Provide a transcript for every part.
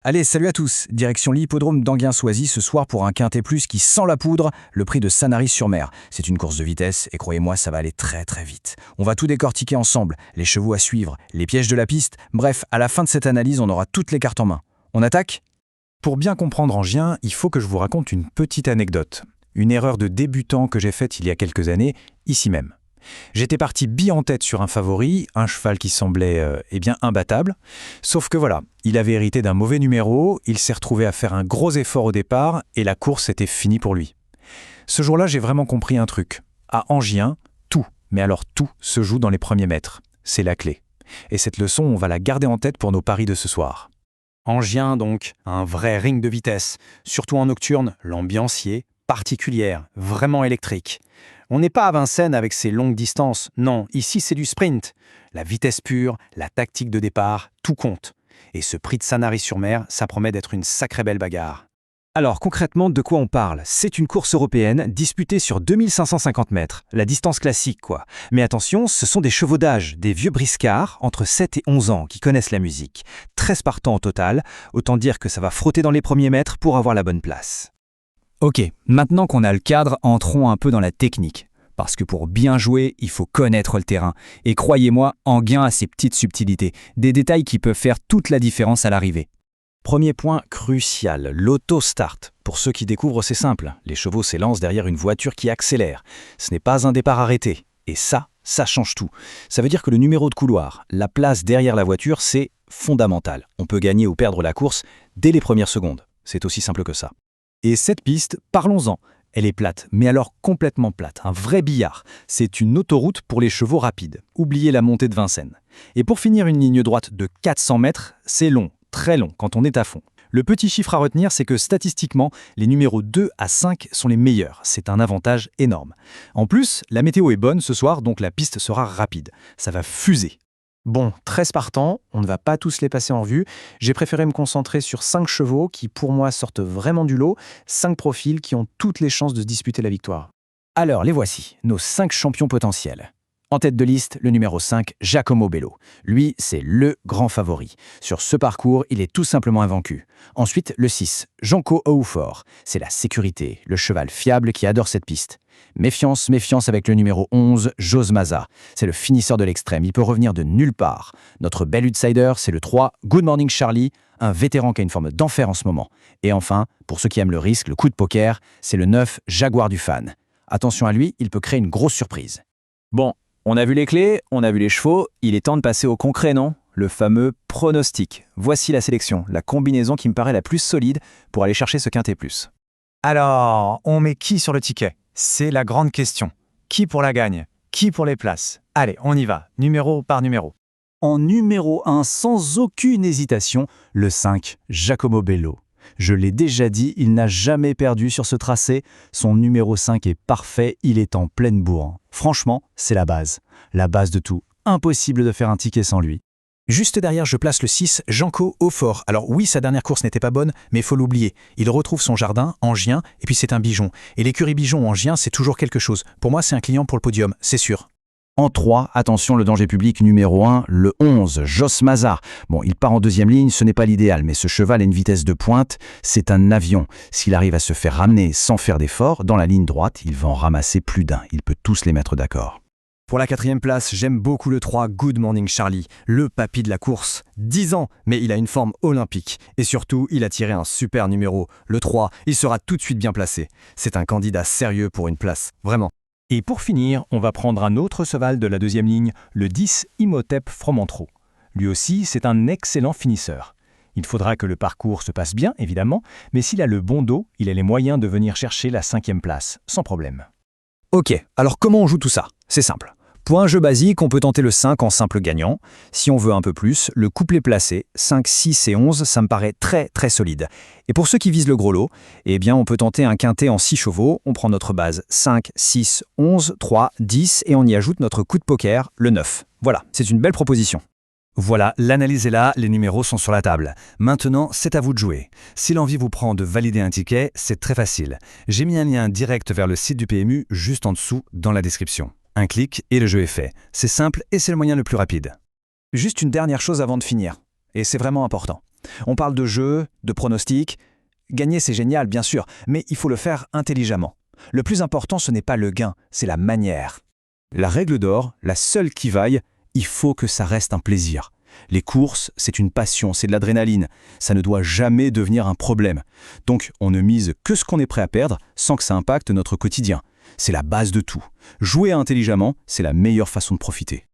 Allez, salut à tous. Direction l'hippodrome d'Anguin-Soisy ce soir pour un quintet plus qui sent la poudre, le prix de Sanary-sur-Mer. C'est une course de vitesse et croyez-moi, ça va aller très très vite. On va tout décortiquer ensemble, les chevaux à suivre, les pièges de la piste. Bref, à la fin de cette analyse, on aura toutes les cartes en main. On attaque ? Pour bien comprendre Angien, il faut que je vous raconte une petite anecdote. Une erreur de débutant que j'ai faite il y a quelques années, ici même. J'étais parti bille en tête sur un favori, un cheval qui semblait imbattable. Sauf que voilà, il avait hérité d'un mauvais numéro, il s'est retrouvé à faire un gros effort au départ et la course était finie pour lui. Ce jour-là, j'ai vraiment compris un truc. À Angien, tout, mais alors tout, se joue dans les premiers mètres. C'est la clé. Et cette leçon, on va la garder en tête pour nos paris de ce soir. Angien donc, un vrai ring de vitesse. Surtout en nocturne, l'ambiance y est particulière, vraiment électrique. On n'est pas à Vincennes avec ses longues distances, non, ici c'est du sprint. La vitesse pure, la tactique de départ, tout compte. Et ce prix de Sanary-sur-Mer, ça promet d'être une sacrée belle bagarre. Alors concrètement, de quoi on parle ? C'est une course européenne disputée sur 2550 mètres, la distance classique quoi. Mais attention, ce sont des chevaux d'âge, des vieux briscards entre 7 et 11 ans qui connaissent la musique. 13 partants au total, autant dire que ça va frotter dans les premiers mètres pour avoir la bonne place. Ok, maintenant qu'on a le cadre, entrons un peu dans la technique. Parce que pour bien jouer, il faut connaître le terrain. Et croyez-moi, Anguin a ses petites subtilités, des détails qui peuvent faire toute la différence à l'arrivée. Premier point crucial, l'auto-start. Pour ceux qui découvrent, c'est simple. Les chevaux s'élancent derrière une voiture qui accélère. Ce n'est pas un départ arrêté. Et ça change tout. Ça veut dire que le numéro de couloir, la place derrière la voiture, c'est fondamental. On peut gagner ou perdre la course dès les premières secondes. C'est aussi simple que ça. Et cette piste, parlons-en. Elle est plate, mais alors complètement plate, un vrai billard. C'est une autoroute pour les chevaux rapides. Oubliez la montée de Vincennes. Et pour finir une ligne droite de 400 mètres, c'est long, très long quand on est à fond. Le petit chiffre à retenir, c'est que statistiquement, les numéros 2 à 5 sont les meilleurs. C'est un avantage énorme. En plus, la météo est bonne ce soir, donc la piste sera rapide. Ça va fuser. Bon, 13 partants, on ne va pas tous les passer en revue. J'ai préféré me concentrer sur 5 chevaux qui, pour moi, sortent vraiment du lot, 5 profils qui ont toutes les chances de se disputer la victoire. Alors, les voici, nos 5 champions potentiels. En tête de liste, le numéro 5, Giacomo Bello. Lui, c'est le grand favori. Sur ce parcours, il est tout simplement invaincu. Ensuite, le 6, Janko Oufor. C'est la sécurité, le cheval fiable qui adore cette piste. Méfiance, méfiance avec le numéro 11, Jos Maza. C'est le finisseur de l'extrême, il peut revenir de nulle part. Notre bel outsider, c'est le 3, Good Morning Charlie, un vétéran qui a une forme d'enfer en ce moment. Et enfin, pour ceux qui aiment le risque, le coup de poker, c'est le 9, Jaguar du Fan. Attention à lui, il peut créer une grosse surprise. Bon, on a vu les clés, on a vu les chevaux, il est temps de passer au concret, non ? Le fameux pronostic. Voici la sélection, la combinaison qui me paraît la plus solide pour aller chercher ce quintet plus. Alors, on met qui sur le ticket ? C'est la grande question. Qui pour la gagne ? Qui pour les places ? Allez, on y va, numéro par numéro. En numéro 1, sans aucune hésitation, le 5, Giacomo Bello. Je l'ai déjà dit, il n'a jamais perdu sur ce tracé. Son numéro 5 est parfait, il est en pleine bourre. Franchement, c'est la base de tout. Impossible de faire un ticket sans lui. Juste derrière, je place le 6, Janko Oufor. Alors oui, sa dernière course n'était pas bonne, mais il faut l'oublier. Il retrouve son jardin, Angien, et puis c'est un bijon. Et l'écurie bijon Angien, c'est toujours quelque chose. Pour moi, c'est un client pour le podium, c'est sûr. En 3, attention, le danger public numéro 1, le 11, Jos Maza. Bon, il part en deuxième ligne, ce n'est pas l'idéal, mais ce cheval a une vitesse de pointe, c'est un avion. S'il arrive à se faire ramener sans faire d'effort, dans la ligne droite, il va en ramasser plus d'un. Il peut tous les mettre d'accord. Pour la 4e place, j'aime beaucoup le 3, Good Morning Charlie, le papy de la course. 10 ans, mais il a une forme olympique. Et surtout, il a tiré un super numéro. Le 3, il sera tout de suite bien placé. C'est un candidat sérieux pour une place, vraiment. Et pour finir, on va prendre un autre cheval de la deuxième ligne, le 10, Imhotep Fromentro. Lui aussi, c'est un excellent finisseur. Il faudra que le parcours se passe bien, évidemment, mais s'il a le bon dos, il a les moyens de venir chercher la 5e place, sans problème. Ok, alors comment on joue tout ça ? C'est simple. Pour un jeu basique, on peut tenter le 5 en simple gagnant. Si on veut un peu plus, le couplet placé, 5, 6 et 11, ça me paraît très très solide. Et pour ceux qui visent le gros lot, eh bien on peut tenter un quintet en 6 chevaux. On prend notre base 5, 6, 11, 3, 10 et on y ajoute notre coup de poker, le 9. Voilà, c'est une belle proposition. Voilà, l'analyse est là, les numéros sont sur la table. Maintenant, c'est à vous de jouer. Si l'envie vous prend de valider un ticket, c'est très facile. J'ai mis un lien direct vers le site du PMU juste en dessous dans la description. Un clic et le jeu est fait. C'est simple et c'est le moyen le plus rapide. Juste une dernière chose avant de finir, et c'est vraiment important. On parle de jeu, de pronostic. Gagner, c'est génial, bien sûr, mais il faut le faire intelligemment. Le plus important, ce n'est pas le gain, c'est la manière. La règle d'or, la seule qui vaille, il faut que ça reste un plaisir. Les courses, c'est une passion, c'est de l'adrénaline. Ça ne doit jamais devenir un problème. Donc, on ne mise que ce qu'on est prêt à perdre sans que ça impacte notre quotidien. C'est la base de tout. Jouer intelligemment, c'est la meilleure façon de profiter.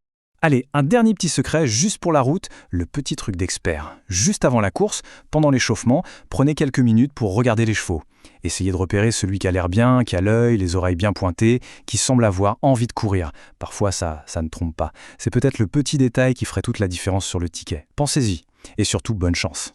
Allez, un dernier petit secret juste pour la route, le petit truc d'expert. Juste avant la course, pendant l'échauffement, prenez quelques minutes pour regarder les chevaux. Essayez de repérer celui qui a l'air bien, qui a l'œil, les oreilles bien pointées, qui semble avoir envie de courir. Parfois, ça ne trompe pas. C'est peut-être le petit détail qui ferait toute la différence sur le ticket. Pensez-y. Et surtout, bonne chance.